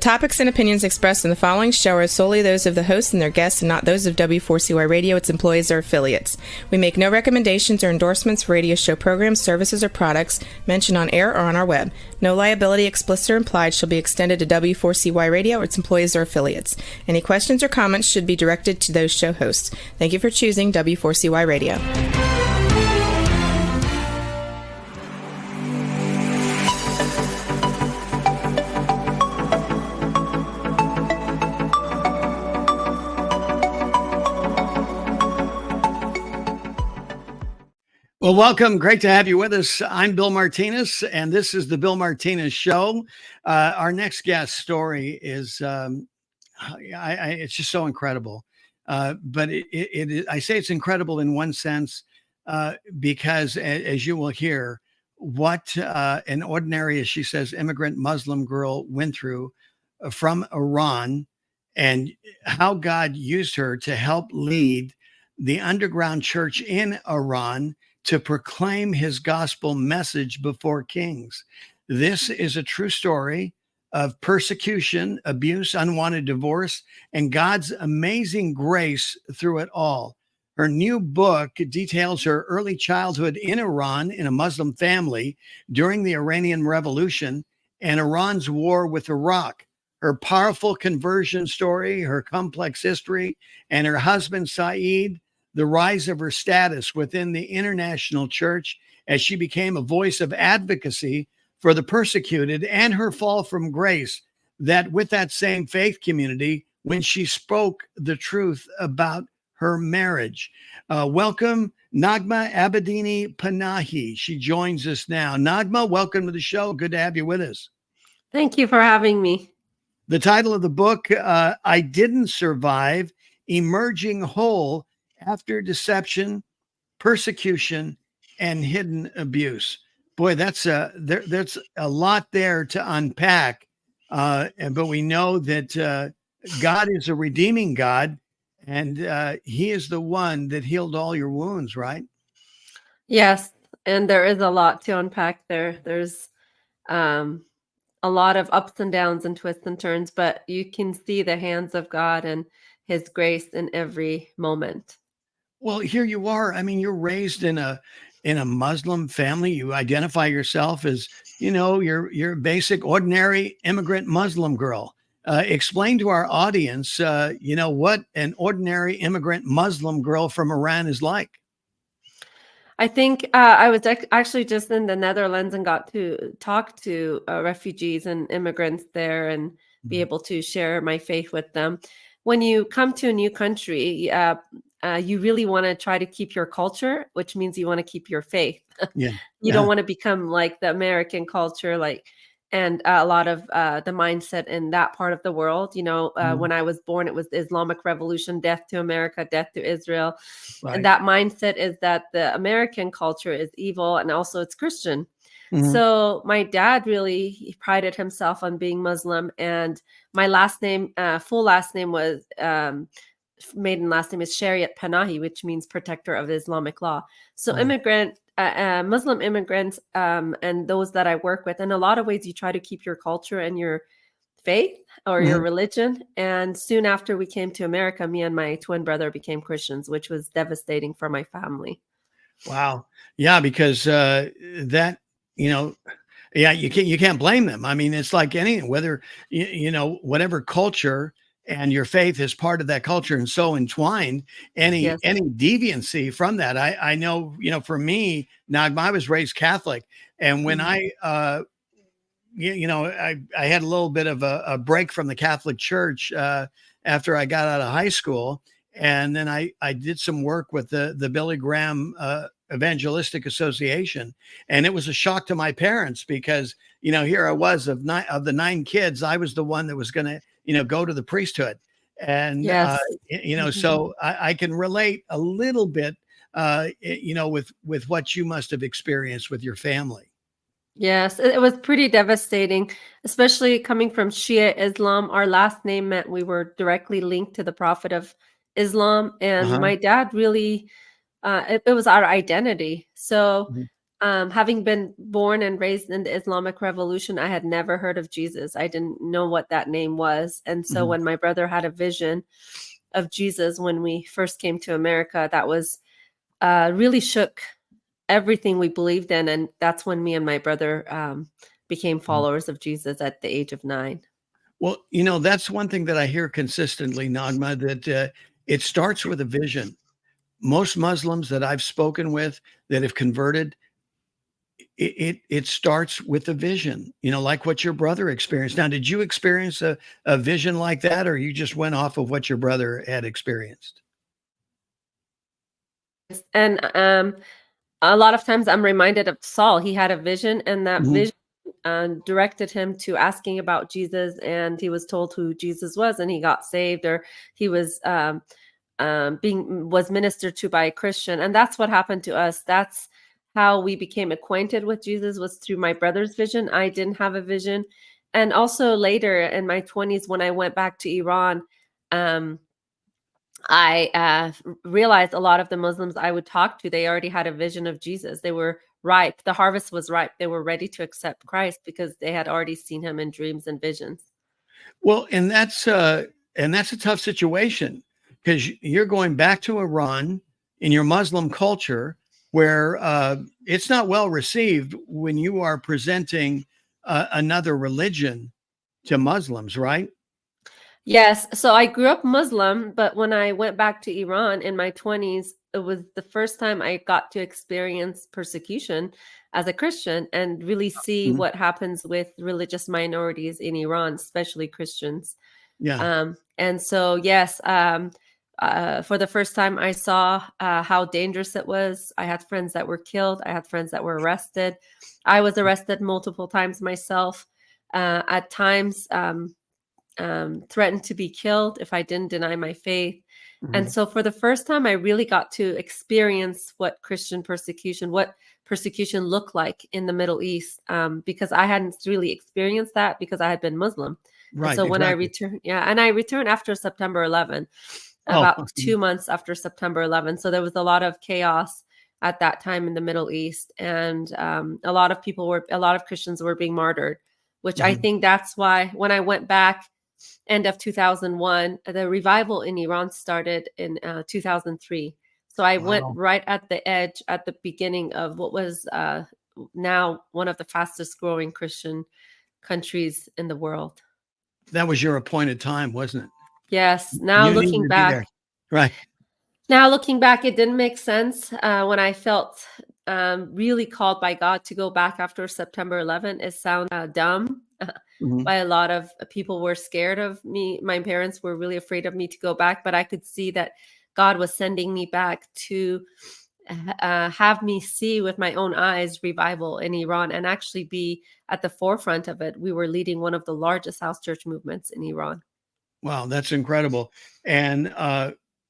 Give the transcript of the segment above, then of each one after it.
topics and opinions expressed in the following show are solely those of the hosts and their guests and not those of W4CY Radio, its employees, or affiliates. We make no recommendations or endorsements for radio show programs, services, or products mentioned on air or on our web. No liability, explicit or implied, shall be extended to W4CY Radio or its employees or affiliates. Any questions or comments should be directed to those show hosts. Thank you for choosing W4CY Radio. Well, welcome. Great to have you with us. I'm Bill Martinez, and this is the Bill Martinez Show. Our next guest story is, it's just so incredible. But I say it's incredible in one sense, because as you will hear, what an ordinary, as she says, immigrant Muslim girl went through from Iran, and how God used her to help lead the underground church in Iran to proclaim his gospel message before kings. This is a true story of persecution, abuse, unwanted divorce, and God's amazing grace through it all. Her new book details her early childhood in Iran in a Muslim family during the Iranian Revolution and Iran's war with Iraq. Her powerful conversion story, her complex history, and her husband, Saeed, the rise of her status within the international church as she became a voice of advocacy for the persecuted, and her fall from grace that with that same faith community when she spoke the truth about her marriage. Welcome, Naghmeh Abedini Panahi. She joins us now. Naghmeh, welcome to the show. Good to have you with us. Thank you for having me. The title of the book, I Didn't Survive, Emerging Whole After Deception, Persecution, and Hidden Abuse. Boy, that's there's a lot there to unpack. But we know that God is a redeeming God, and he is the one that healed all your wounds, right? Yes, and there is a lot to unpack there. There's a lot of ups and downs and twists and turns, but you can see the hands of God and his grace in every moment. Well, here you are. I mean, you're raised in a Muslim family. You identify yourself as, your basic, ordinary immigrant Muslim girl. Explain to our audience, what an ordinary immigrant Muslim girl from Iran is like. I think I was actually just in the Netherlands and got to talk to refugees and immigrants there and be able to share my faith with them. When you come to a new country, you really want to try to keep your culture, which means you want to keep your faith. You don't want to become like the American culture, and a lot of the mindset in that part of the world. When I was born, it was the Islamic Revolution, death to America, death to Israel. Right. And that mindset is that the American culture is evil and also it's Christian. So my dad he prided himself on being Muslim, and my last name, full last name was maiden last name is Shariat Panahi, which means protector of Islamic law. So Muslim immigrants and those that I work with, in a lot of ways, you try to keep your culture and your faith or your religion. And soon after we came to America, me and my twin brother became Christians, which was devastating for my family. Wow. Yeah, because you can't blame them. I mean, it's like anything, whether, whatever culture and your faith is part of that culture and so entwined, any deviancy from that. I know, for me, Naghmeh, I was raised Catholic. And when I had a little bit of a break from the Catholic Church after I got out of high school. And then I did some work with the Billy Graham Evangelistic Association. And it was a shock to my parents because, here I was of the 9 kids, I was the one that was going to, go to the priesthood. And, so I can relate a little bit, with what you must have experienced with your family. Yes, it was pretty devastating, especially coming from Shia Islam. Our last name meant we were directly linked to the Prophet of Islam. And my dad really, it was our identity. So Having been born and raised in the Islamic Revolution, I had never heard of Jesus. I didn't know what that name was. And so when my brother had a vision of Jesus when we first came to America, that was really shook everything we believed in. And that's when me and my brother became followers of Jesus at the age of 9. Well, that's one thing that I hear consistently, Naghmeh, that it starts with a vision. Most Muslims that I've spoken with that have converted, it starts with a vision, like what your brother experienced. Now, did you experience a vision like that, or you just went off of what your brother had experienced? And a lot of times I'm reminded of Saul. He had a vision, and that Mhm. vision directed him to asking about Jesus, and he was told who Jesus was, and he got saved, or he was was ministered to by a Christian. And that's what happened to us. That's how we became acquainted with Jesus, was through my brother's vision. I didn't have a vision. And also later in my 20s, when I went back to Iran, I realized a lot of the Muslims I would talk to, they already had a vision of Jesus. They were ripe. The harvest was ripe. They were ready to accept Christ because they had already seen him in dreams and visions. Well, and that's a tough situation, because you're going back to Iran in your Muslim culture where it's not well received when you are presenting another religion to Muslims, right? Yes. So I grew up Muslim, but when I went back to Iran in my 20s, it was the first time I got to experience persecution as a Christian and really see Mhm. what happens with religious minorities in Iran, especially Christians. Yeah. And so, yes, for the first time, I saw how dangerous it was. I had friends that were killed. I had friends that were arrested. I was arrested multiple times myself. At times, threatened to be killed if I didn't deny my faith. And Mhm. so for the first time, I really got to experience what persecution looked like in the Middle East, because I hadn't really experienced that because I had been Muslim. And Right. so when I Exactly. returned, yeah, and I returned after September 11, Oh, about 2 months after September 11. So there was a lot of chaos at that time in the Middle East, and a lot of Christians were being martyred, which I mhm. think that's why when I went back end of 2001, the revival in Iran started in 2003. So I went Wow. right at the edge, at the beginning of what was now one of the fastest growing Christian countries in the world. That was your appointed time, wasn't it? Yes. You needed to be there. Right. Now looking back, it didn't make sense when I felt really called by God to go back after September 11. It sounds dumb. Mhm. By a lot of people were scared of me. My parents were really afraid of me to go back, but I could see that God was sending me back to have me see with my own eyes revival in Iran and actually be at the forefront of it. We were leading one of the largest house church movements in Iran. Wow, that's incredible. And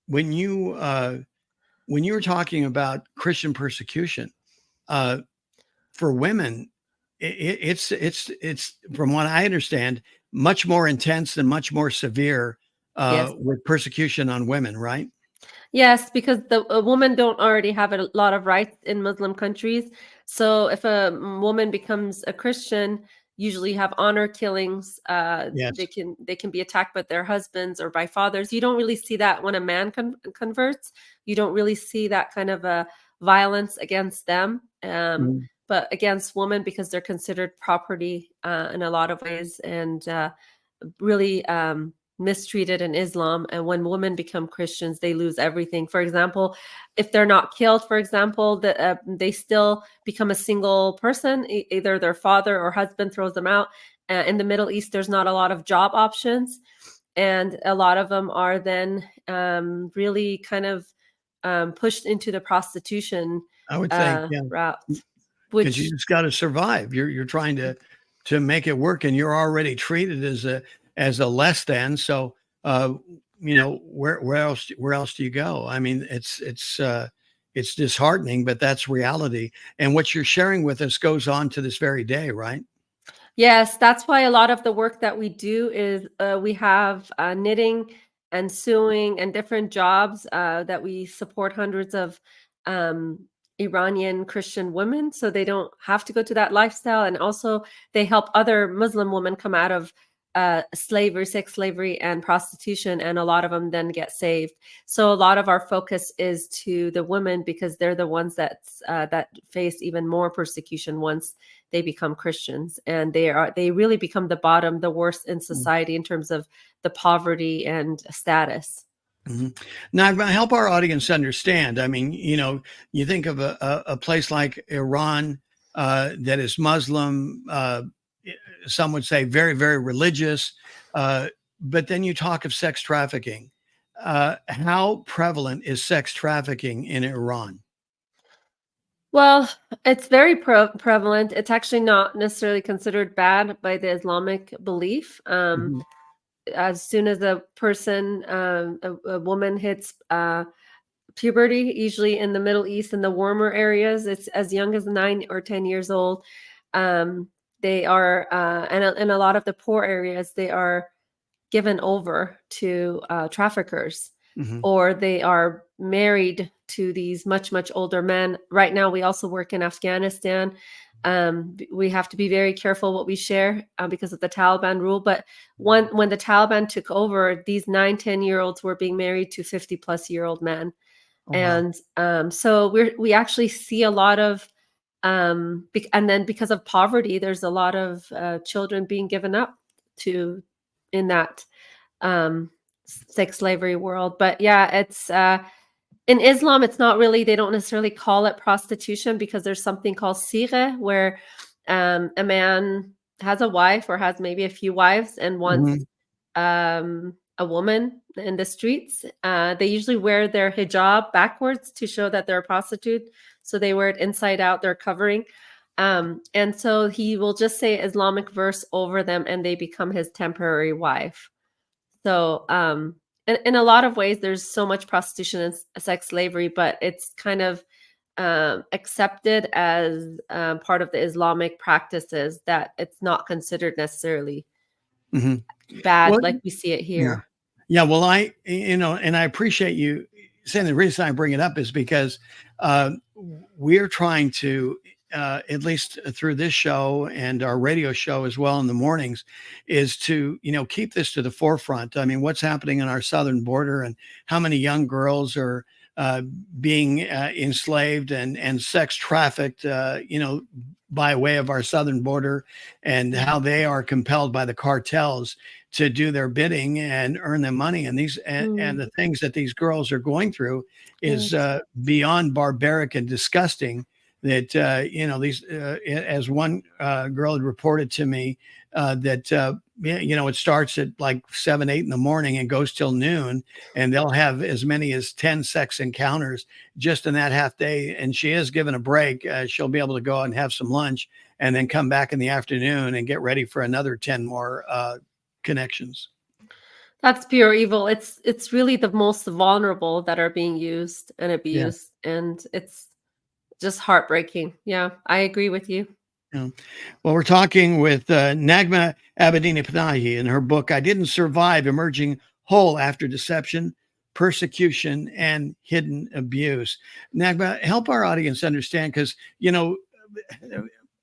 when you uh, when you were talking about Christian persecution uh, for women, it's from what I understand, much more intense and much more severe Yes. with persecution on women, right? Yes, because the a woman don't already have a lot of rights in Muslim countries. So if a woman becomes a Christian, usually have honor killings. They Yes. can be attacked by their husbands or by fathers. You don't really see that when a man converts. You don't really see that kind of a violence against them. Mhm. But against women, because they're considered property in a lot of ways, and really mistreated in Islam. And when women become Christians, they lose everything. For example, if they're not killed, for example, they still become a single person. Either their father or husband throws them out. In the Middle East, there's not a lot of job options. And a lot of them are then really kind of pushed into the prostitution I would think, yeah, route, because you which, just got to survive. You're trying to make it work, and you're already treated as a less than. So, uh, where else do you go? I mean, it's disheartening, but that's reality. And what you're sharing with us goes on to this very day, right? yes, that's why a lot of the work that we do is we have knitting and sewing and different jobs that we support hundreds of um, Iranian Christian women, so they don't have to go to that lifestyle. And also they help other Muslim women come out of slavery, sex slavery, and prostitution, and a lot of them then get saved. So a lot of our focus is to the women because they're the ones that face even more persecution once they become Christians, and they really become the bottom, the worst in society in terms of the poverty and status. Mm-hmm. Now, help our audience understand. I mean, you think of a place like Iran that is Muslim, some would say very, very religious, but then you talk of sex trafficking. How prevalent is sex trafficking in Iran? Well, it's very prevalent. It's actually not necessarily considered bad by the Islamic belief. Mm-hmm. As soon as a person, a woman hits puberty, usually in the Middle East, in the warmer areas, it's as young as 9 or 10 years old. They are, and in a lot of the poor areas, they are given over to traffickers, Mm-hmm. or they are married to these much, much older men. Right now, we also work in Afghanistan. We have to be very careful what we share because of the Taliban rule. But when the Taliban took over, these 9, 10-year-olds were being married to 50-plus-year-old men. Oh, wow. And so we actually see a lot of, and then because of poverty, there's a lot of children being given up to in that sex slavery world. But yeah, it's in Islam, it's not really, they don't necessarily call it prostitution because there's something called sigha, where a man has a wife or has maybe a few wives and wants a woman in the streets. They usually wear their hijab backwards to show that they're a prostitute. So they wear it inside out, they're covering. And so he will just say Islamic verse over them and they become his temporary wife. So in a lot of ways, there's so much prostitution and sex slavery, but it's kind of accepted as part of the Islamic practices that it's not considered necessarily bad, Well, like we see it here. Yeah. Well, and I appreciate you saying the reason I bring it up is because we're trying to, at least through this show and our radio show as well in the mornings, is to, keep this to the forefront. I mean, what's happening on our southern border and how many young girls are being enslaved and sex trafficked, by way of our southern border, and how they are compelled by the cartels to do their bidding and earn them money. And and the things that these girls are going through is beyond barbaric and disgusting. That these, as one girl had reported to me, that it starts at like 7, 8 in the morning and goes till noon, and they'll have as many as 10 sex encounters just in that half day. And she is given a break. She'll be able to go out and have some lunch and then come back in the afternoon and get ready for another 10 more connections. That's pure evil. It's really the most vulnerable that are being used and abused, and it's just heartbreaking. Yeah, I agree with you. Yeah. Well, we're talking with Naghmeh Abedini Panahi in her book, I Didn't Survive, Emerging Whole After Deception, Persecution, and Hidden Abuse. Naghmeh, help our audience understand, because,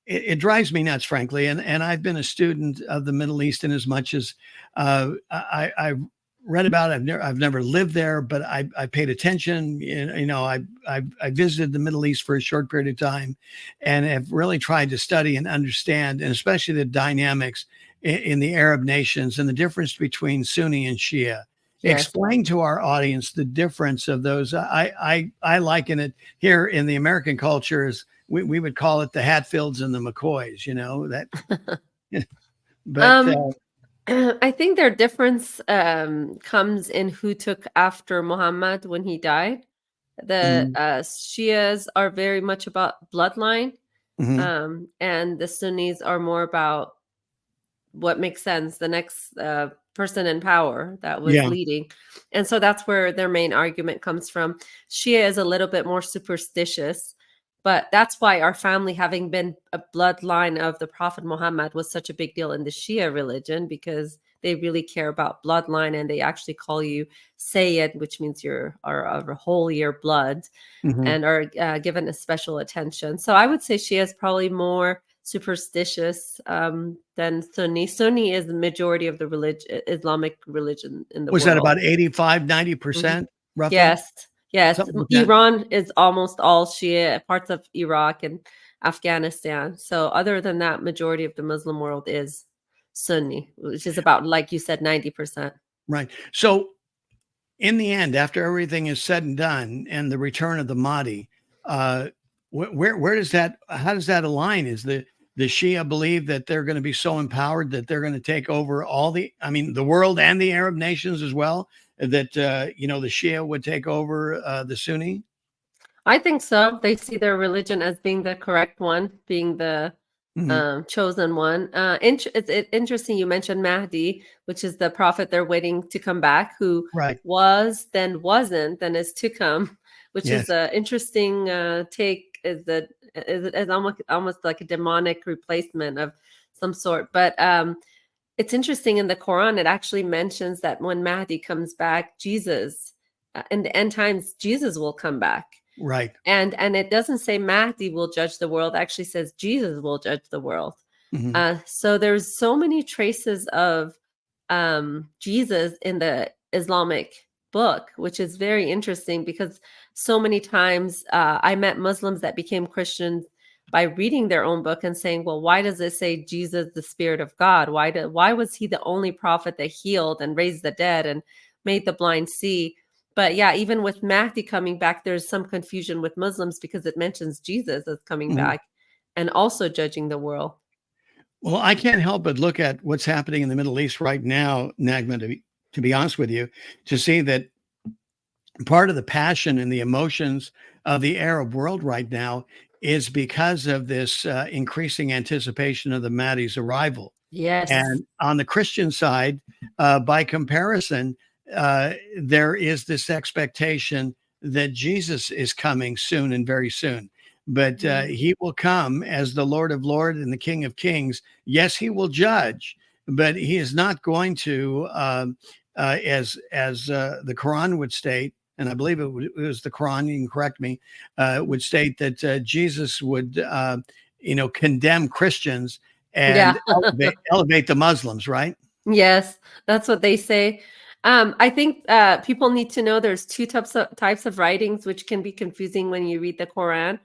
it drives me nuts, frankly. And I've been a student of the Middle East in as much as I've read about it. I've never lived there, but I paid attention. I visited the Middle East for a short period of time and have really tried to study and understand, and especially the dynamics in the Arab nations and the difference between Sunni and Shia. Yes. Explain to our audience the difference of those. I liken it here in the American culture as we would call it the Hatfields and the McCoys, that. But I think their difference comes in who took after Muhammad when he died. The Shias are very much about bloodline, and the Sunnis are more about what makes sense, the next person in power that was leading. And so that's where their main argument comes from. Shia is a little bit more superstitious, but that's why our family, having been a bloodline of the Prophet Muhammad, was such a big deal in the Shia religion, because they really care about bloodline, and they actually call you Saeed, which means you're of a holier blood, and are given a special attention. So I would say Shia is probably more superstitious than Sunni. Sunni is the majority of the Islamic religion in the Was world. that about 85, 90%, roughly? Yes. Something like that. Iran is almost all Shia, parts of Iraq and Afghanistan. So other than that, majority of the Muslim world is Sunni, which is about, like you said, 90%. Right. So in the end, after everything is said and done and the return of the Mahdi, where does that, how does that align? Is the Shia believe that they're going to be so empowered that they're going to take over the world and the Arab nations as well, that, the Shia would take over the Sunni? I think so. They see their religion as being the correct one, being the chosen one. It's interesting you mentioned Mahdi, which is the prophet they're waiting to come back, who was, then wasn't, then is to come, which is an interesting take. Is almost like a demonic replacement of some sort. But it's interesting, in the Quran, it actually mentions that when Mahdi comes back, Jesus, in the end times, Jesus will come back. Right. And it doesn't say Mahdi will judge the world. It actually says Jesus will judge the world. So there's so many traces of Jesus in the Islamic book, which is very interesting, because so many times I met Muslims that became Christians by reading their own book and saying, well, why does it say Jesus, the Spirit of God? Why was he the only prophet that healed and raised the dead and made the blind see? But yeah, even with Mahdi coming back, there's some confusion with Muslims because it mentions Jesus as coming back and also judging the world. Well, I can't help but look at what's happening in the Middle East right now, Naghmeh, to be honest with you, to see that part of the passion and the emotions of the Arab world right now is because of this increasing anticipation of the Mahdi's arrival. Yes. And on the Christian side, by comparison, there is this expectation that Jesus is coming soon and very soon. But he will come as the Lord of Lords and the King of Kings. Yes, he will judge, but he is not going to, as the Quran would state, and I believe it was the Quran, you can correct me, would state that Jesus would, condemn Christians and elevate the Muslims, right? Yes, that's what they say. I think people need to know there's two types of writings, which can be confusing when you read the Quran.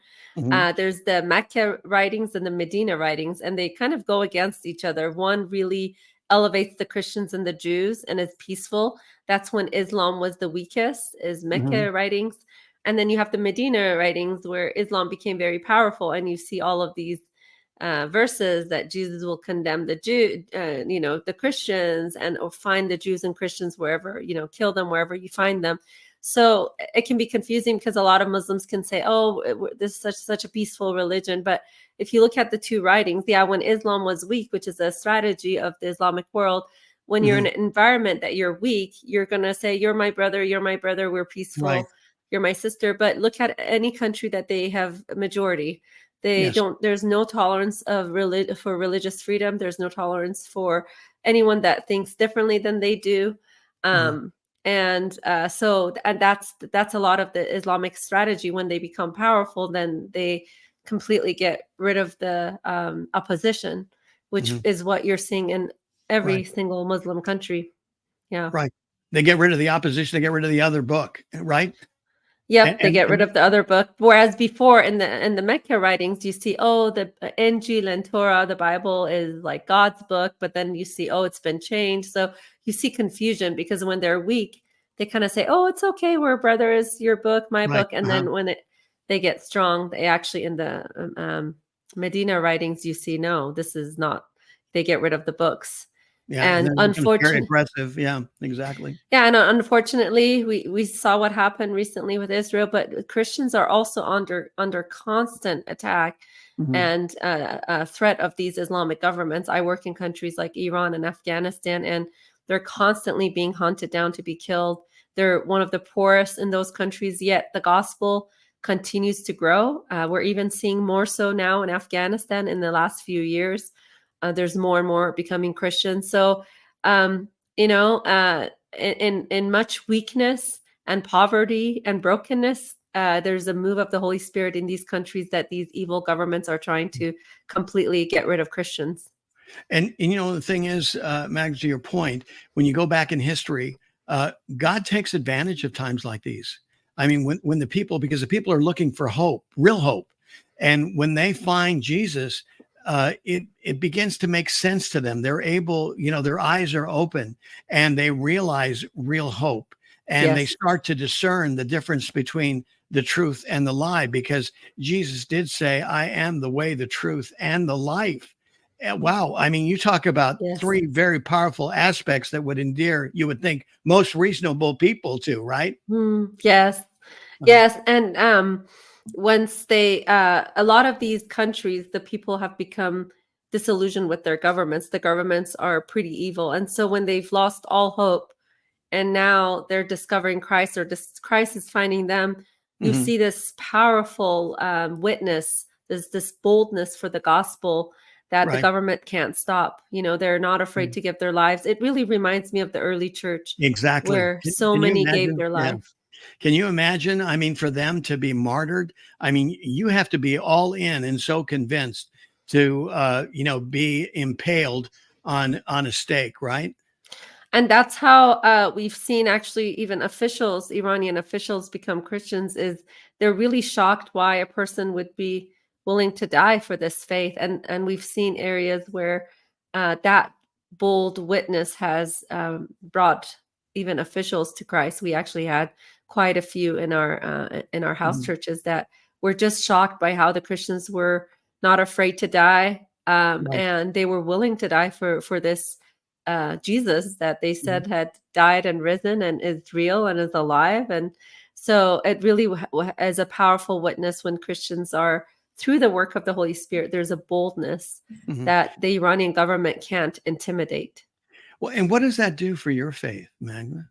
There's the Mecca writings and the Medina writings, and they kind of go against each other. One really elevates the Christians and the Jews and is peaceful. That's when Islam was the weakest, is Mecca writings. And then you have the Medina writings where Islam became very powerful, and you see all of these verses that Jesus will condemn the the Christians, and or find the Jews and Christians wherever, kill them wherever you find them. So it can be confusing because a lot of Muslims can say, oh, this is such a peaceful religion. But if you look at the two writings, when Islam was weak, which is a strategy of the Islamic world, when you're in an environment that you're weak, you're going to say, you're my brother, we're peaceful, you're my sister. But look at any country that they have a majority. There's no tolerance of for religious freedom. There's no tolerance for anyone that thinks differently than they do. And that's a lot of the Islamic strategy. When they become powerful, then they completely get rid of the opposition, which is what you're seeing in every single Muslim country. Yeah. Right. They get rid of the opposition. They get rid of the other book. Right. Yep, they get rid of the other book. Whereas before in the Mecca writings, you see, the Injil and Torah, the Bible is like God's book, but then you see, it's been changed. So you see confusion because when they're weak, they kind of say, it's okay, we're brothers, your book, my book. And then when they get strong, they actually, in the Medina writings, you see, no, this is not, they get rid of the books. Yeah, and unfortunately, very aggressive. Yeah, exactly. Yeah, and unfortunately, we saw what happened recently with Israel. But Christians are also under constant attack and a threat of these Islamic governments. I work in countries like Iran and Afghanistan, and they're constantly being hunted down to be killed. They're one of the poorest in those countries, yet the gospel continues to grow. We're even seeing more so now in Afghanistan in the last few years. There's more and more becoming Christian. So in much weakness and poverty and brokenness. There's a move of the Holy Spirit in these countries that these evil governments are trying to completely get rid of Christians. And the thing is, Mag, to your point, when you go back in history, God takes advantage of times like these. I mean, when because the people are looking for hope, real hope, and when they find Jesus, it begins to make sense to them. They're able, their eyes are open, and they realize real hope, and they start to discern the difference between the truth and the lie, because Jesus did say, "I am the way, the truth, and the life." Wow. I mean, you talk about three very powerful aspects that would endear, you would think, most reasonable people to, right? Yes. Yes. And once a lot of these countries, the people have become disillusioned with their governments. The governments are pretty evil. And so when they've lost all hope and now they're discovering Christ, or Christ is finding them, you see this powerful witness, this boldness for the gospel that the government can't stop. They're not afraid to give their lives. It really reminds me of the early church. Exactly. Where so many gave their life. Can you imagine? I mean, for them to be martyred, I mean, you have to be all in and so convinced to, be impaled on a stake, right? And that's how we've seen actually even Iranian officials become Christians, is they're really shocked why a person would be willing to die for this faith. And we've seen areas where that bold witness has brought even officials to Christ. We actually had quite a few in our house churches that were just shocked by how the Christians were not afraid to die, and they were willing to die for this Jesus that they said had died and risen and is real and is alive. And so it really is a powerful witness when Christians are, through the work of the Holy Spirit, there's a boldness that the Iranian government can't intimidate. Well, and what does that do for your faith, Naghmeh?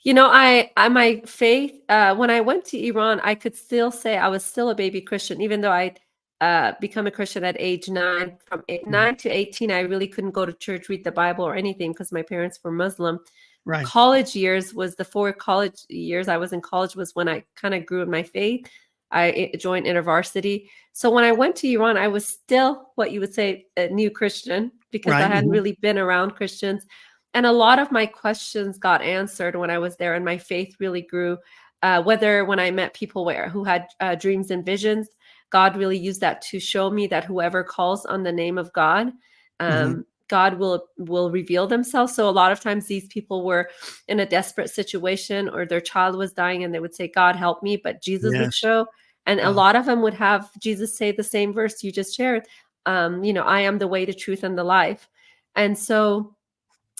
My faith, when I went to Iran, I could still say I was still a baby Christian, even though I'd become a Christian at age 9. From 9 to 18, I really couldn't go to church, read the Bible, or anything because my parents were Muslim. Right. College years was the 4 college years I was in college was when I kind of grew in my faith. I joined InterVarsity. So when I went to Iran, I was still what you would say a new Christian, because I hadn't really been around Christians. And a lot of my questions got answered when I was there, and my faith really grew. Whether when I met people who had dreams and visions, God really used that to show me that whoever calls on the name of God, God will reveal themselves. So a lot of times these people were in a desperate situation, or their child was dying, and they would say, "God, help me," but Jesus would show. And a lot of them would have Jesus say the same verse you just shared. I am the way, the truth, and the life. And so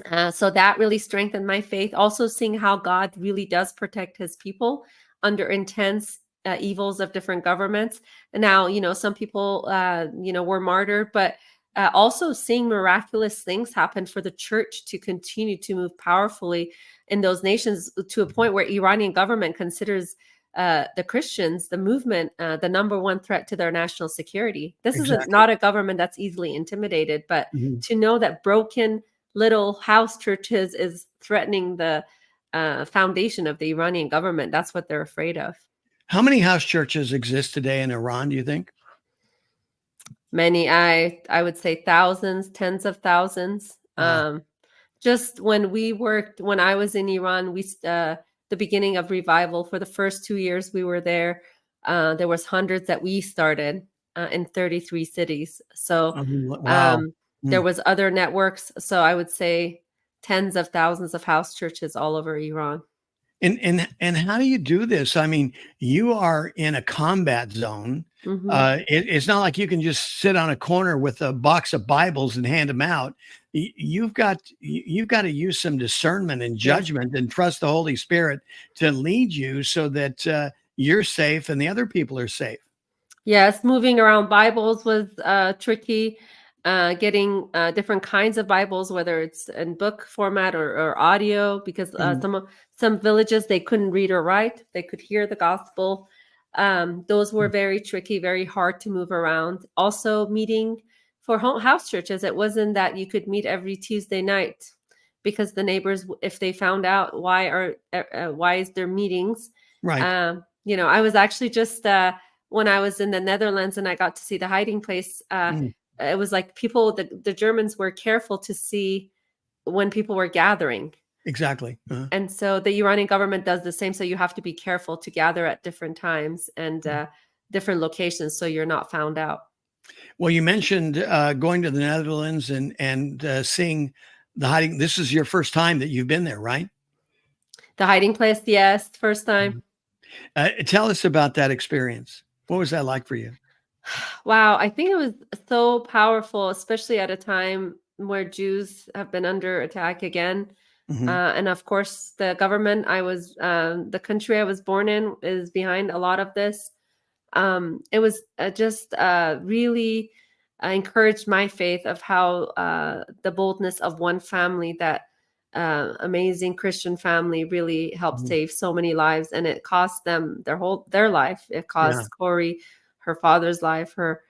that really strengthened my faith. Also seeing how God really does protect his people under intense evils of different governments. And now, some people, were martyred, but also seeing miraculous things happen for the church to continue to move powerfully in those nations, to a point where Iranian government considers the Christians, the movement, the number one threat to their national security. This is not a government that's easily intimidated, but to know that broken little house churches is threatening the foundation of the Iranian government, that's what they're afraid of. How many house churches exist today in Iran, do you think? Many. I would say thousands, tens of thousands. Just when I was in Iran, the beginning of revival, for the first 2 years we were there, there was hundreds that we started in 33 cities. So there was other networks. So I would say tens of thousands of house churches all over Iran. And how do you do this? I mean, you are in a combat zone. It's not like you can just sit on a corner with a box of Bibles and hand them out. You've got to use some discernment and judgment and trust the Holy Spirit to lead you so that you're safe and the other people are safe. Yes, moving around Bibles was tricky. Getting different kinds of Bibles, whether it's in book format or audio, because some villages, they couldn't read or write. They could hear the gospel. Those were very tricky, very hard to move around. Also meeting for house churches, it wasn't that you could meet every Tuesday night. because the neighbors, if they found out why is there meetings, Right. I was actually just when I was in the Netherlands and I got to see the hiding place. It was like the Germans were careful to see when people were gathering. Exactly. Uh-huh. And so the Iranian government does the same. So you have to be careful to gather at different times and different locations so you're not found out. Well, you mentioned going to the Netherlands and seeing the hiding. This is your first time that you've been there, right? The hiding place, yes, first time. Tell us about that experience. What was that like for you? Wow, I think it was so powerful, especially at a time where Jews have been under attack again. And of course, the government the country I was born in is behind a lot of this. It was just really encouraged my faith of how the boldness of one family, that amazing Christian family, really helped save so many lives, and it cost them their life. It cost Corey her father's life, her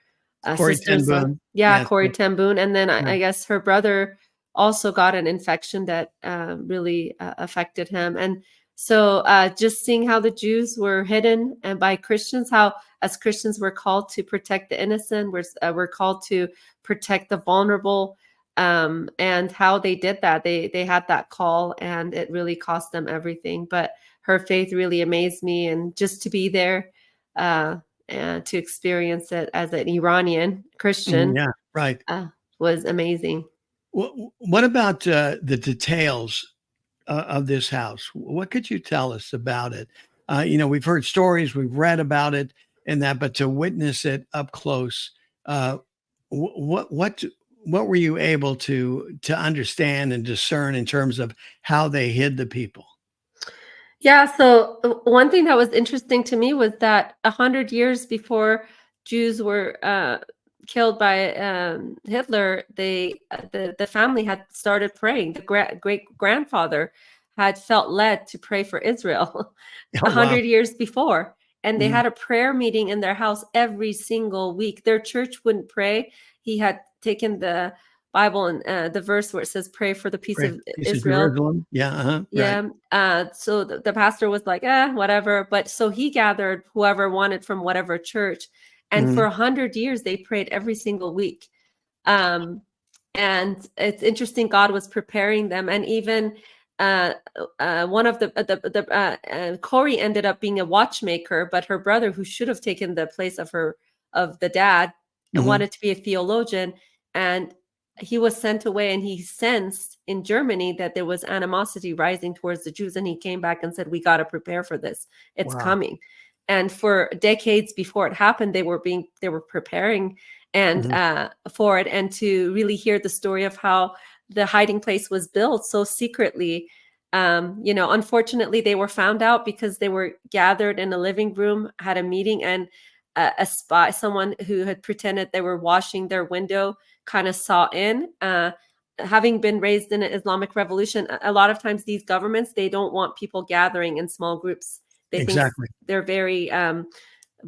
Corey sister's Ten life. Boom. Yeah, Corey Ten Boom, and then I guess her brother also got an infection that really affected him. And so just seeing how the Jews were hidden and by Christians, how as Christians we're called to protect the innocent, we're called to protect the vulnerable, and how they did that. They had that call, and it really cost them everything. But her faith really amazed me, and just to be there and to experience it as an Iranian Christian, was amazing. What about the details of this house? What could you tell us about it? We've heard stories, we've read about it and that, but to witness it up close, what were you able to understand and discern in terms of how they hid the people? Yeah, so one thing that was interesting to me was that 100 years before Jews were killed by Hitler, the family had started praying. The great grandfather had felt led to pray for Israel 100 years before, and they had a prayer meeting in their house every single week. Their church wouldn't pray. He had taken the Bible and the verse where it says, "Pray for the peace of Israel." So the pastor was like, whatever. But so he gathered whoever wanted from whatever church. And for 100 years, they prayed every single week. And it's interesting, God was preparing them. And even one of Corey ended up being a watchmaker, but her brother, who should have taken the place of the dad, wanted to be a theologian. And he was sent away, and he sensed in Germany that there was animosity rising towards the Jews. And he came back and said, we got to prepare for this. It's coming. And for decades before it happened, they were preparing for it, and to really hear the story of how the hiding place was built so secretly. Unfortunately, they were found out because they were gathered in a living room, had a meeting, and a spy, someone who had pretended they were washing their window, kind of saw in. Having been raised in an Islamic revolution, a lot of times these governments, they don't want people gathering in small groups. They think they're very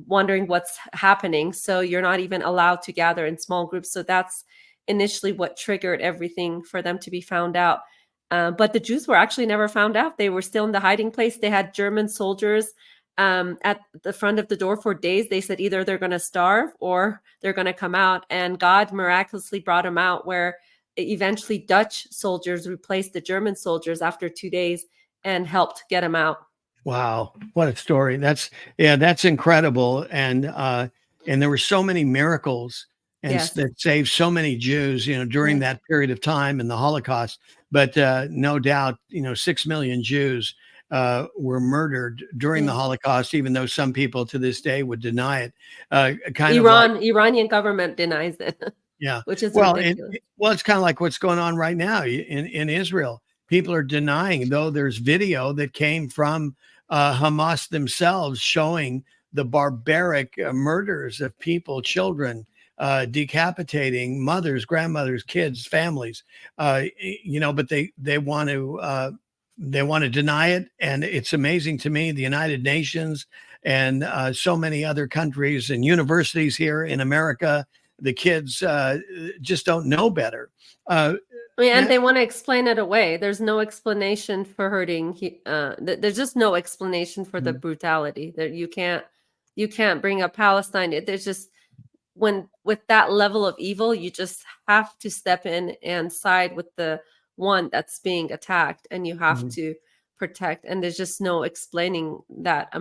wondering what's happening. So you're not even allowed to gather in small groups. So that's initially what triggered everything for them to be found out. But the Jews were actually never found out. They were still in the hiding place. They had German soldiers at the front of the door for days. They said either they're going to starve or they're going to come out. And God miraculously brought them out, where eventually Dutch soldiers replaced the German soldiers after 2 days and helped get them out. Wow, what a story. That's incredible. And there were so many miracles that saved so many Jews, during that period of time in the Holocaust. But no doubt, 6 million Jews were murdered during the Holocaust, even though some people to this day would deny it. Iranian government denies it. Yeah. Which is ridiculous. It's kind of like what's going on right now in Israel. People are denying, though there's video that came from Hamas themselves showing the barbaric murders of people, children, decapitating mothers, grandmothers, kids, families, but they want to deny it. And it's amazing to me, the United Nations and so many other countries and universities here in America, the kids just don't know better. I mean, and Yeah. they want to explain it away. There's no explanation for hurting. There's just no explanation for the Mhm. brutality. That you can't bring up Palestine. There's just when with that level of evil, you just have to step in and side with the one that's being attacked, and you have Mhm. to protect. And there's just no explaining that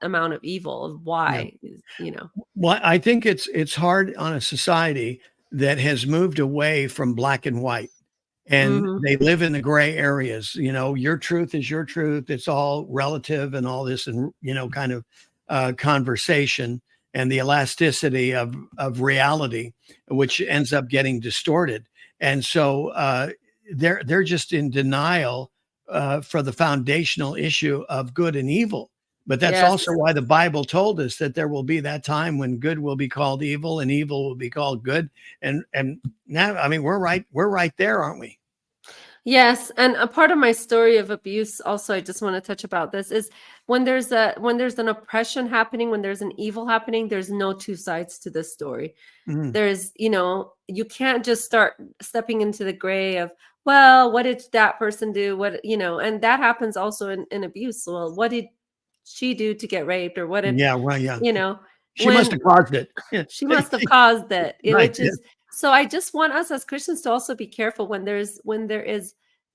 amount of evil of Yeah. why. You know. Well, I think it's hard on a society that has moved away from black and white, and Hmm. they live in the gray areas. You know, your truth is your truth. It's all relative and all this, and kind of conversation and the elasticity of reality, which ends up getting distorted. And so they're just in denial for the foundational issue of good and evil. But that's Yes. also why the Bible told us that there will be that time when good will be called evil and evil will be called good. And now, I mean, we're right there, aren't we? Yes, and a part of my story of abuse also I just want to touch about this is when there's an oppression happening, when there's an evil happening, there's no two sides to this story. Mhm. There's, you can't just start stepping into the gray of, well, what did that person do? And that happens also in abuse. Well, what did she do to get raped or what did, Yeah, well, yeah. you know, She must when have caused it. Yeah. she must have caused it, Right. which Yeah. is so I just want us as Christians to also be careful when there is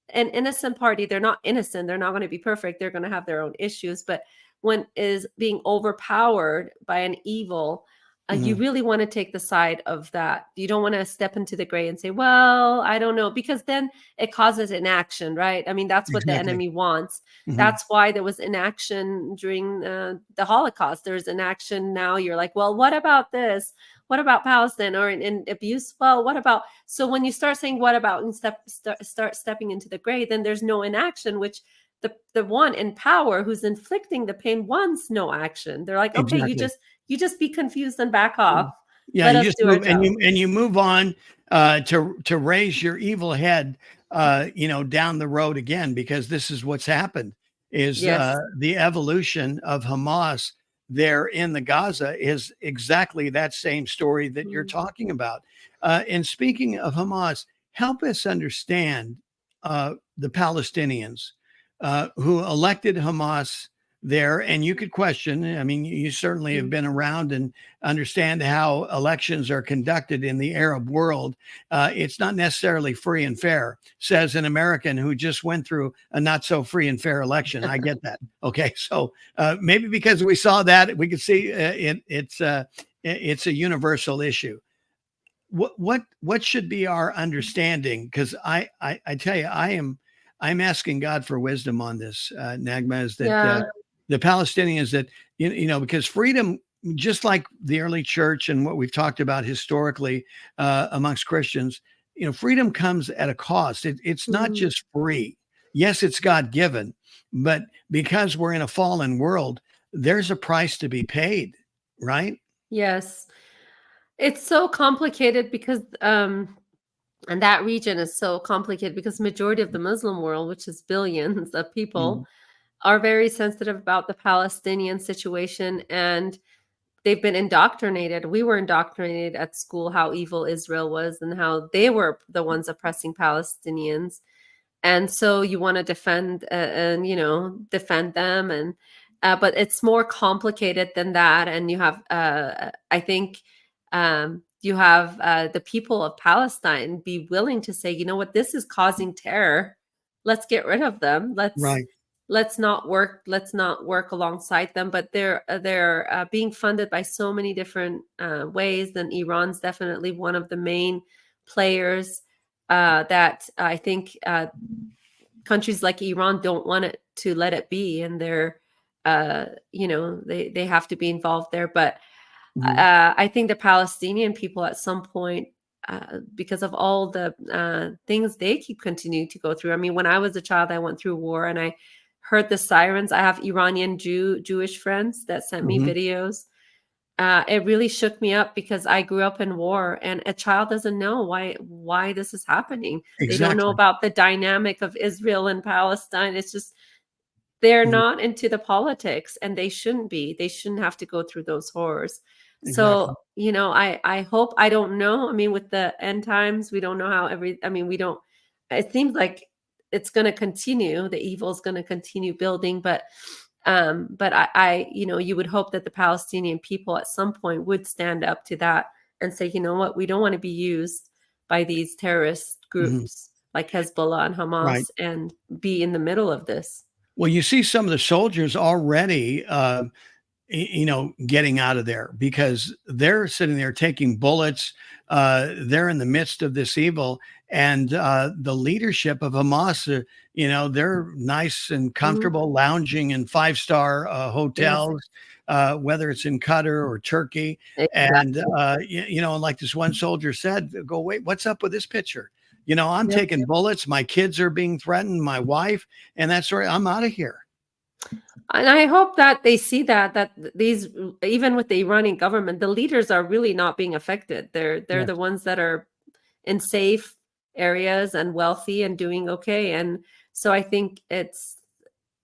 an innocent party. They're not innocent, they're not going to be perfect, they're going to have their own issues, but when is being overpowered by an evil, you Mhm. really want to take the side of that. You don't want to step into the gray and say, well, I don't know, because then it causes inaction, right? I mean, that's what the Exactly. enemy wants. Mhm. That's why there was inaction during the Holocaust. There's inaction now. You're like, well, what about this? What about Palestine or in abuse? Well, what about? So when you start saying what about and start stepping into the gray, then there's no inaction, which the one in power who's inflicting the pain wants no action. They're like, okay, Exactly. you just be confused and back off. Yeah, Let you us just do our move job. and you move on to raise your evil head, down the road again, because this is what's happened is Yes. the evolution of Hamas there in the Gaza is exactly that same story that you're Mm. talking about. And speaking of Hamas, help us understand the Palestinians who elected Hamas there. And you could question, I mean, you certainly have Mm. been around and understand how elections are conducted in the Arab world. It's not necessarily free and fair, says an American who just went through a not so free and fair election. I get that. Okay. So maybe because we saw that, we could see it's a universal issue. What should be our understanding? Because I tell you, I'm asking God for wisdom on this, Naghmeh, is that Yeah. the Palestinians that because freedom, just like the early church and what we've talked about historically amongst Christians, freedom comes at a cost. It's not Mm. just free. Yes, it's God given, but because we're in a fallen world, there's a price to be paid, right? Yes. It's so complicated because and that region is so complicated because majority of the Muslim world, which is billions of people, Mhm. are very sensitive about the Palestinian situation, and they've been indoctrinated. We were indoctrinated at school how evil Israel was and how they were the ones oppressing Palestinians. And so you want to defend and defend them, and but it's more complicated than that. And you have I think you have the people of Palestine be willing to say, you know what, this is causing terror, let's get rid of them, Right. let's not work alongside them. But they're being funded by so many different ways, and Iran's definitely one of the main players that I think countries like Iran don't want it to let it be, and they have to be involved there. But Mhm. I think the Palestinian people at some point, because of all the things they keep continuing to go through. I mean, when I was a child, I went through war and I heard the sirens. I have Iranian Jewish friends that sent me Mhm. videos. It really shook me up because I grew up in war, and a child doesn't know why this is happening. They don't know Exactly. about the dynamic of Israel and Palestine. It's just they're Mhm. not into the politics, and they shouldn't be. They shouldn't have to go through those horrors. So, Exactly. I hope, I don't know. I mean, with the end times, we don't know how I mean, we don't it seems like it's going to continue. The evil is going to continue building, but you would hope that the Palestinian people at some point would stand up to that and say, you know what, we don't want to be used by these terrorist groups like Hezbollah and Right. Hamas and be in the middle of this. Well, you see some of the soldiers already, getting out of there because they're sitting there taking bullets. They're in the midst of this evil. And the leadership of Hamas, they're nice and comfortable lounging in five-star Yes, hotels, whether it's in Qatar or Turkey. And, exactly. and like this one soldier said, go, wait, what's up with this picture? I'm Yep. taking bullets. My kids are being threatened, my wife, and that sort of, I'm out of here. And I hope that they see that these, even with the Iranian government, the leaders are really not being affected. They're Yes. the ones that are in safe areas and wealthy and doing okay. And so I think it's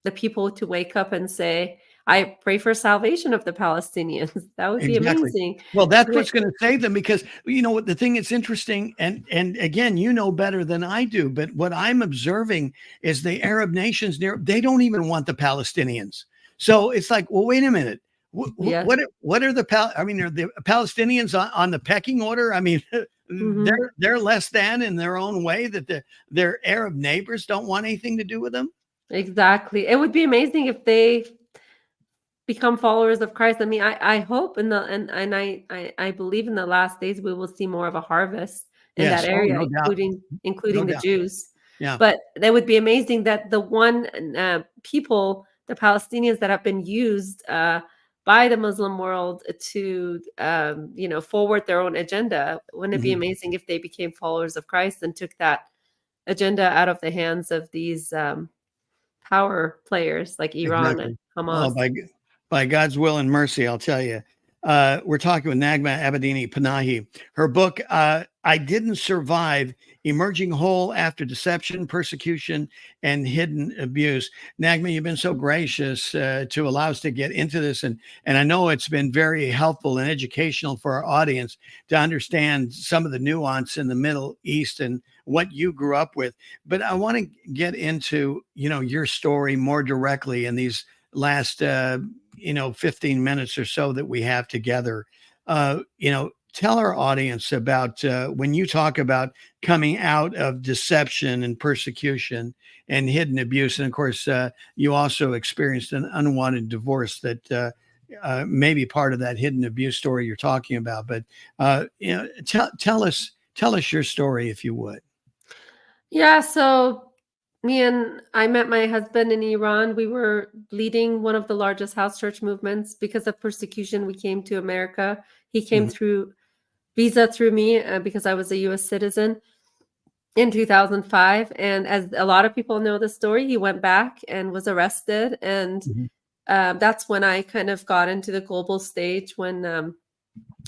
the people to wake up and say, I pray for salvation of the Palestinians. That would be Exactly. amazing. Well, that's Wait, what's going to save them because what the thing that's interesting, and again, better than I do, but what I'm observing is the Arab nations they don't even want the Palestinians. So it's like, well, wait a minute. yes. What are are the Palestinians on the pecking order? I mean, Mhm. they're less than in their own way that their Arab neighbors don't want anything to do with them. Exactly. It would be amazing if they become followers of Christ. I mean, I hope I believe in the last days we will see more of a harvest in that Yes. Oh, area, no doubt. including No the doubt. Jews. Yeah. But that would be amazing that the one people, the Palestinians that have been used by the Muslim world to forward their own agenda. Wouldn't it be Mhm. amazing if they became followers of Christ and took that agenda out of the hands of these power players like Iran and Exactly. Oh, Hamas? by God's will and mercy, I'll tell you. We're talking with Naghmeh Abedini Panahi. Her book, I Didn't Survive, Emerging Whole After Deception, Persecution, and Hidden Abuse. Naghmeh, you've been so gracious to allow us to get into this. And I know it's been very helpful and educational for our audience to understand some of the nuance in the Middle East and what you grew up with. But I want to get into, your story more directly in these last 15 minutes or so that we have together. Tell our audience about when you talk about coming out of deception and persecution and hidden abuse. And of course, you also experienced an unwanted divorce that may be part of that hidden abuse story you're talking about. But tell us your story, if you would. Yeah, so I met my husband in Iran. We were leading one of the largest house church movements. Because of persecution, we came to America. He came Mhm. through visa through me because I was a US citizen in 2005. And as a lot of people know the story, he went back and was arrested. And Mhm. that's when I kind of got into the global stage when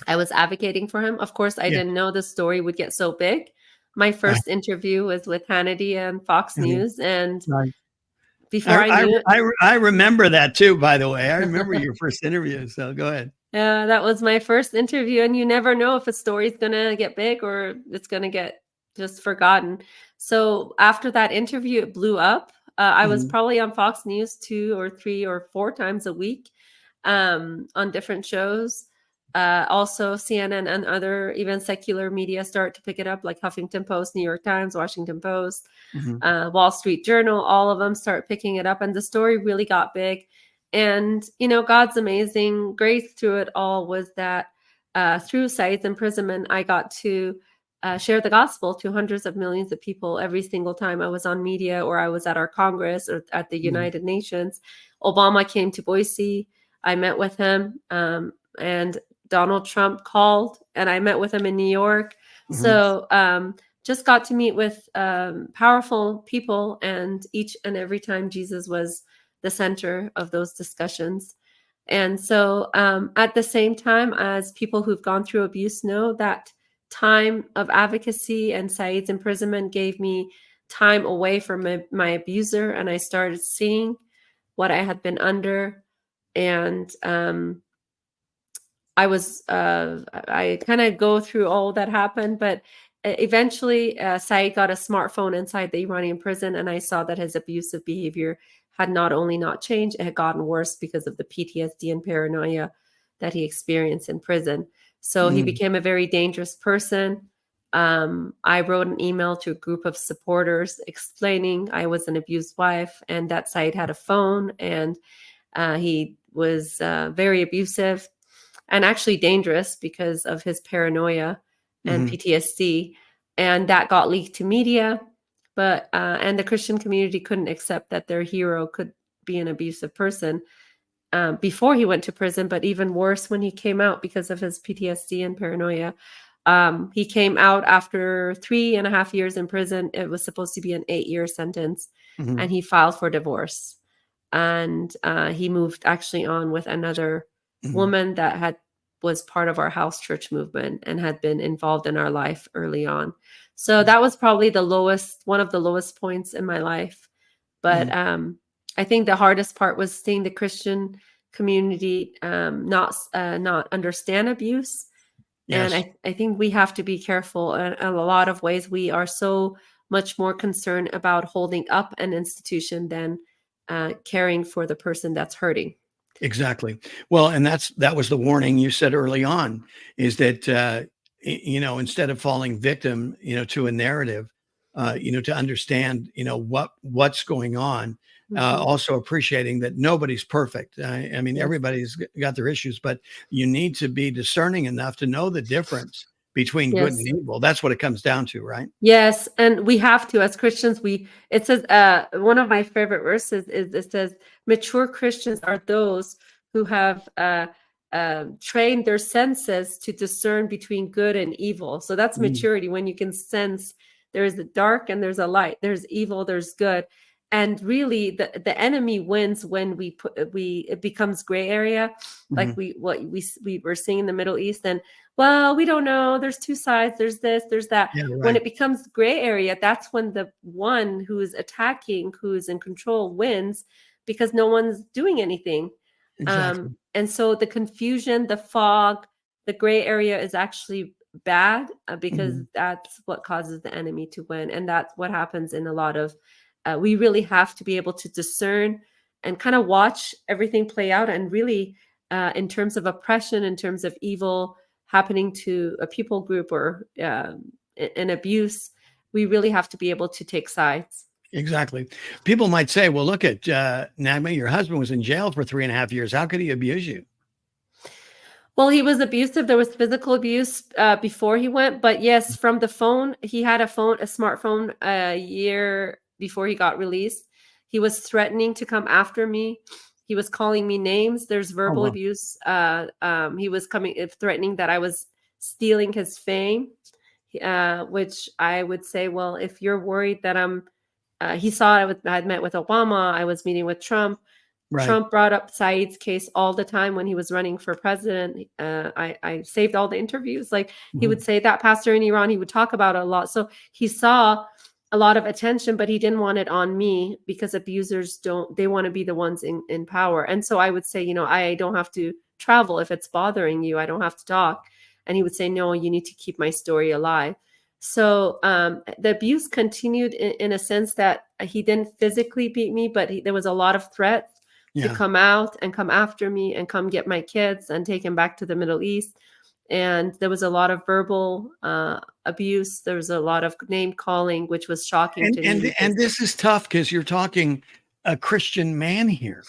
I was advocating for him. Of course, I Yeah. didn't know the story would get so big. My Right. first interview was with Hannity and Fox Mhm. News, and Right. before I knew it, I remember that too, by the way. I remember your first interview. So go ahead. yeah, that was my first interview. And you never know if a story's gonna get big or it's gonna get just forgotten. So after that interview, it blew up. I was Mhm. probably on Fox News 2 or 3 or 4 times a week on different shows. Also, CNN and other even secular media start to pick it up, like Huffington Post, New York Times, Washington Post, Mhm. Wall Street Journal. All of them start picking it up, and the story really got big. And God's amazing grace through it all was that through Saeed's imprisonment, I got to share the gospel to hundreds of millions of people every single time I was on media or I was at our Congress or at the Mhm. United Nations. Obama came to Boise. I met with him, and Donald Trump called, and I met with him in New York. Mhm. So just got to meet with powerful people, and each and every time Jesus was the center of those discussions. And so at the same time, as people who've gone through abuse know, that time of advocacy and Saeed's imprisonment gave me time away from my abuser, and I started seeing what I had been under. And I kind of go through all that happened, but eventually, Saeed got a smartphone inside the Iranian prison, and I saw that his abusive behavior had not only not changed, it had gotten worse because of the PTSD and paranoia that he experienced in prison. So he became a very dangerous person. I wrote an email to a group of supporters explaining I was an abused wife and that Saeed had a phone, and he was very abusive and actually dangerous because of his paranoia and PTSD. And that got leaked to media. But and the Christian community couldn't accept that their hero could be an abusive person before he went to prison, but even worse when he came out because of his PTSD and paranoia. He came out after 3.5 years in prison. It was supposed to be an 8-year sentence, and he filed for divorce. And he moved actually on with another woman that was part of our house church movement and had been involved in our life early on. So that was probably one of the lowest points in my life. But I think the hardest part was seeing the Christian community not understand abuse. Yes. And I think we have to be careful in a lot of ways. We are so much more concerned about holding up an institution than caring for the person that's hurting. Exactly. Well, and that was the warning you said early on, is that, instead of falling victim, to a narrative, to understand, what's going on, also appreciating that nobody's perfect. I mean, everybody's got their issues, but you need to be discerning enough to know the difference between good and evil. That's what it comes down to, right? Yes. And we have to, as Christians, it says, one of my favorite verses is, it says, mature Christians are those who have trained their senses to discern between good and evil. So that's maturity, when you can sense there's a dark and there's a light, there's evil, there's good. And really the enemy wins when it becomes gray area, like we were seeing in the Middle East. And well, we don't know, there's two sides, there's this, there's that. Yeah, right. When it becomes gray area, that's when the one who is attacking, who is in control, wins, because no one's doing anything. Exactly. And so the confusion, the fog, the gray area is actually bad, because that's what causes the enemy to win. And that's what happens in a lot of we really have to be able to discern and kind of watch everything play out. And really, in terms of oppression, in terms of evil happening to a people group or an abuse, we really have to be able to take sides. Exactly. People might say, well, look at Naghmeh, your husband was in jail for 3.5 years. How could he abuse you? Well, he was abusive. There was physical abuse before he went. But yes, from the phone, he had a smartphone a year before he got released. He was threatening to come after me. He was calling me names. There's verbal abuse. He was threatening that I was stealing his fame, which I would say, well, if you're worried that he saw I had met with Obama, I was meeting with Trump. Right. Trump brought up Saeed's case all the time when he was running for president. I saved all the interviews. Like he would say that pastor in Iran, he would talk about it a lot. So he saw a lot of attention, but he didn't want it on me, because abusers they want to be the ones in power. And so I would say, I don't have to travel. If it's bothering you, I don't have to talk. And he would say, no, you need to keep my story alive. So the abuse continued in a sense that he didn't physically beat me, but there was a lot of threats to come out and come after me and come get my kids and take him back to the Middle East. And there was a lot of verbal abuse. There was a lot of name calling, which was shocking to me. And this is tough, because you're talking a Christian man here.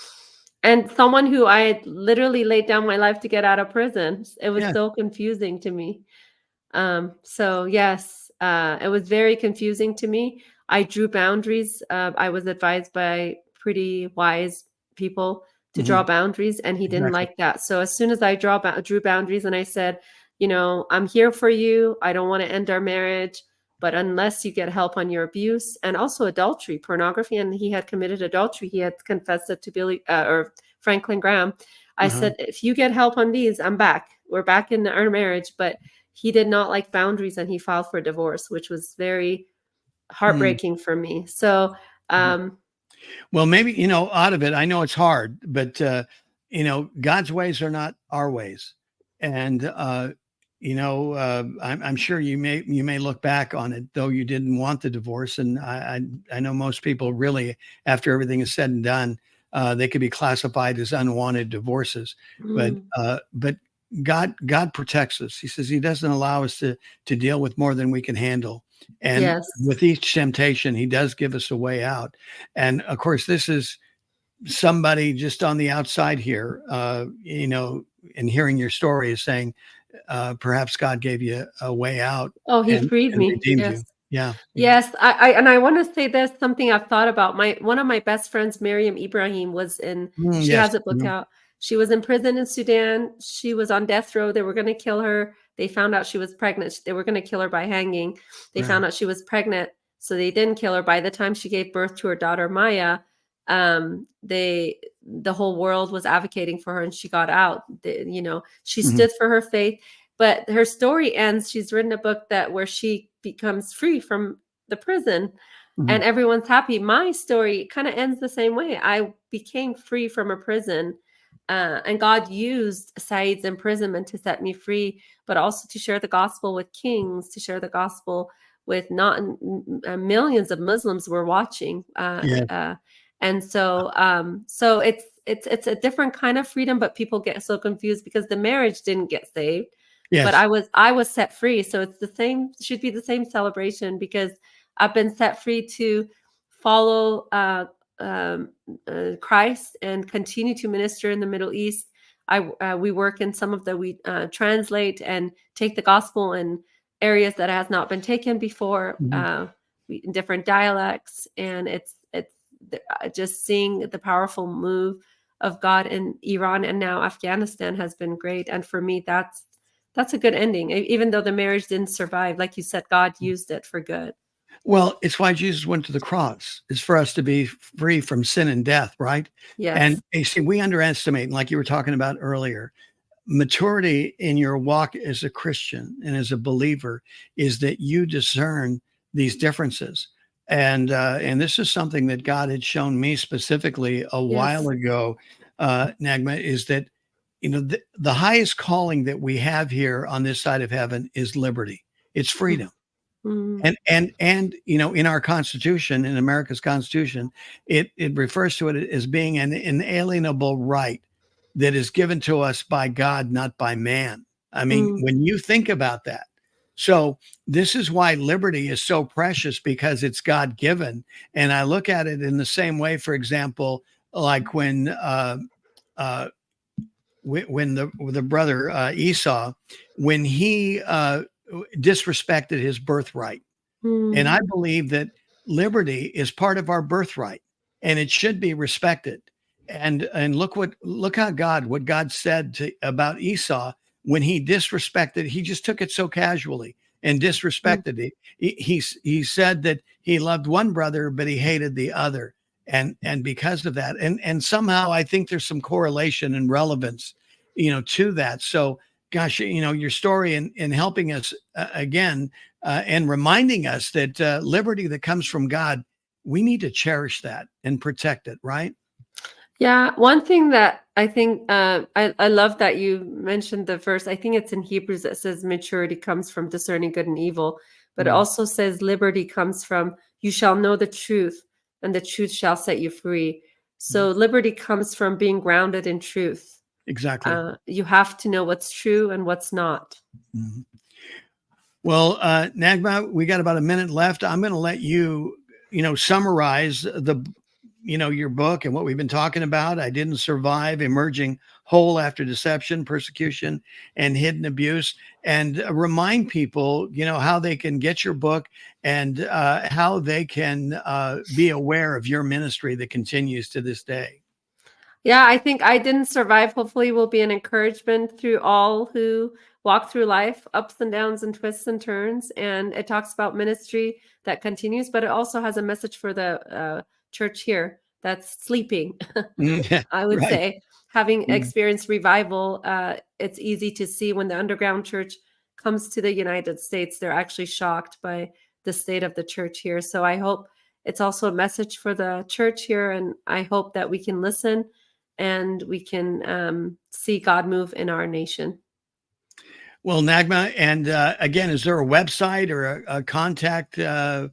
And someone who I had literally laid down my life to get out of prison. It was so confusing to me. So yes, it was very confusing to me. I drew boundaries. I was advised by pretty wise people to draw boundaries, and he didn't like that. So as soon as I drew boundaries and I said, I'm here for you. I don't want to end our marriage, but unless you get help on your abuse and also adultery, pornography, and he had committed adultery. He had confessed it to Franklin Graham. I said, if you get help on these, I'm back. We're back in our marriage. But he did not like boundaries, and he filed for divorce, which was very heartbreaking for me. So, well, maybe, out of it, I know it's hard, but, God's ways are not our ways. And I'm sure you may look back on it, though you didn't want the divorce. And I know most people really, after everything is said and done, they could be classified as unwanted divorces. Mm. But God protects us. He says He doesn't allow us to deal with more than we can handle. And Yes. with each temptation, He does give us a way out. And of course, this is somebody just on the outside here, and hearing your story is saying, perhaps God gave you a way out Oh, he and freed me. redeemed Yes. you. Yeah. Yes, I want to say this something I've thought about. One of my best friends, Miriam Ibrahim, she Yes. has a book out. She was in prison in Sudan. She was on death row. They were going to kill her. They found out she was pregnant. They were going to kill her by hanging. They Right. found out she was pregnant, so they didn't kill her. By the time she gave birth to her daughter Maya, the whole world was advocating for her, and she got out. She Mhm. stood for her faith. But her story ends. She's written a book where she becomes free from the prison, and Mhm. everyone's happy. My story kind of ends the same way. I became free from a prison, and God used Saeed's imprisonment to set me free, but also to share the gospel with kings, to share the gospel with not millions of Muslims were watching. Yeah. And so it's a different kind of freedom, but people get so confused because the marriage didn't get saved, but Yes. I was set free. So it's the same, should be the same celebration, because I've been set free to follow Christ and continue to minister in the Middle East. We work in we translate and take the gospel in areas that has not been taken before, Mhm. in different dialects, and it's just seeing the powerful move of God in Iran and now Afghanistan has been great. And for me, that's a good ending. Even though the marriage didn't survive, like you said, God used it for good. Well, it's why Jesus went to the cross. It's for us to be free from sin and death, right? Yes. And you see, we underestimate, like you were talking about earlier, maturity in your walk as a Christian and as a believer is that you discern these differences. And this is something that God had shown me specifically a while Yes. ago, Naghmeh, is that the highest calling that we have here on this side of heaven is liberty. It's freedom. Mm. And in our Constitution, in America's Constitution, it refers to it as being an inalienable right that is given to us by God, not by man. I mean, Mm. when you think about that, so this is why liberty is so precious, because it's God given. And I look at it in the same way. For example, like uh, when the brother Esau, when he disrespected his birthright. And Mm. I believe that liberty is part of our birthright and it should be respected. And look how what God said about Esau when he disrespected, he just took it so casually and Mm. disrespected it. He said that he loved one brother, but he hated the other. And because of that, and somehow I think there's some correlation and relevance, to that. So gosh, your story in helping us again and reminding us that liberty that comes from God, we need to cherish that and protect it, right? Yeah, one thing that I think I love that you mentioned the verse. I think it's in Hebrews that says maturity comes from discerning good and evil, but it Mm, also says liberty comes from you shall know the truth, and the truth shall set you free. mm, So liberty comes from being grounded in truth. exactly. You have to know what's true and what's not. Mhm. Well, Naghmeh, we got about a minute left. I'm going to let you, summarize your book and what we've been talking about. I Didn't Survive: Emerging Whole After Deception, Persecution, and Hidden Abuse, and remind people, how they can get your book and how they can be aware of your ministry that continues to this day. Yeah, I think I Didn't Survive hopefully will be an encouragement through all who walk through life, ups and downs and twists and turns. And it talks about ministry that continues, but it also has a message for the church here that's sleeping. Yeah, I would right. say, having Mm. experienced revival, it's easy to see when the underground church comes to the United States, they're actually shocked by the state of the church here. So I hope it's also a message for the church here. And I hope that we can listen and we can see God move in our nation. Well, Naghmeh, and again, is there a website or a contact form?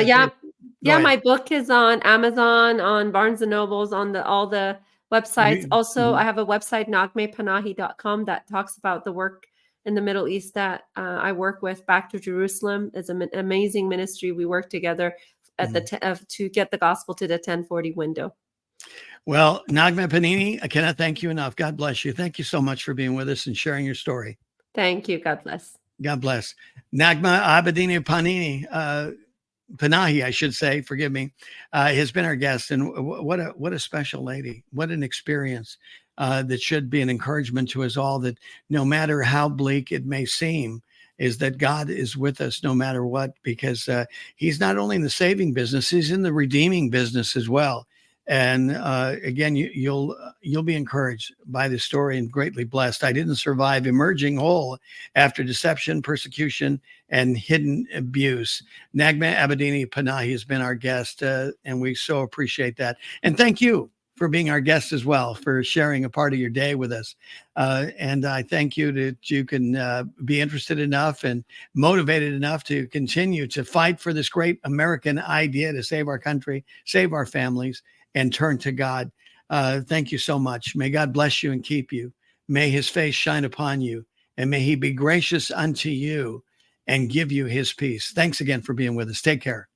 Yeah. Go Yeah, ahead. my book is on Amazon, on Barnes and Nobles, on all the websites. Also, I have a website, naghmehpanahi.com, that talks about the work in the Middle East that I work with. Back to Jerusalem is an amazing ministry. We work together at to get the gospel to the 1040 window. Well, Naghmeh Panini, I cannot thank you enough. God bless you. Thank you so much for being with us and sharing your story. Thank you. God bless. God bless. Naghmeh Abedini Panahi, I should say, forgive me, has been our guest. And what a special lady. What an experience that should be an encouragement to us all, that no matter how bleak it may seem, is that God is with us no matter what, because he's not only in the saving business, he's in the redeeming business as well. And again, you'll be encouraged by this story and greatly blessed. I didn't survive emerging whole after deception, persecution, and hidden abuse. Naghmeh Abedini Panahi has been our guest, and we so appreciate that. And thank you for being our guest as well, for sharing a part of your day with us. And I thank you that you can be interested enough and motivated enough to continue to fight for this great American idea to save our country, save our families, and turn to God. Thank you so much. May God bless you and keep you. May his face shine upon you, and may he be gracious unto you and give you his peace. Thanks again for being with us. Take care.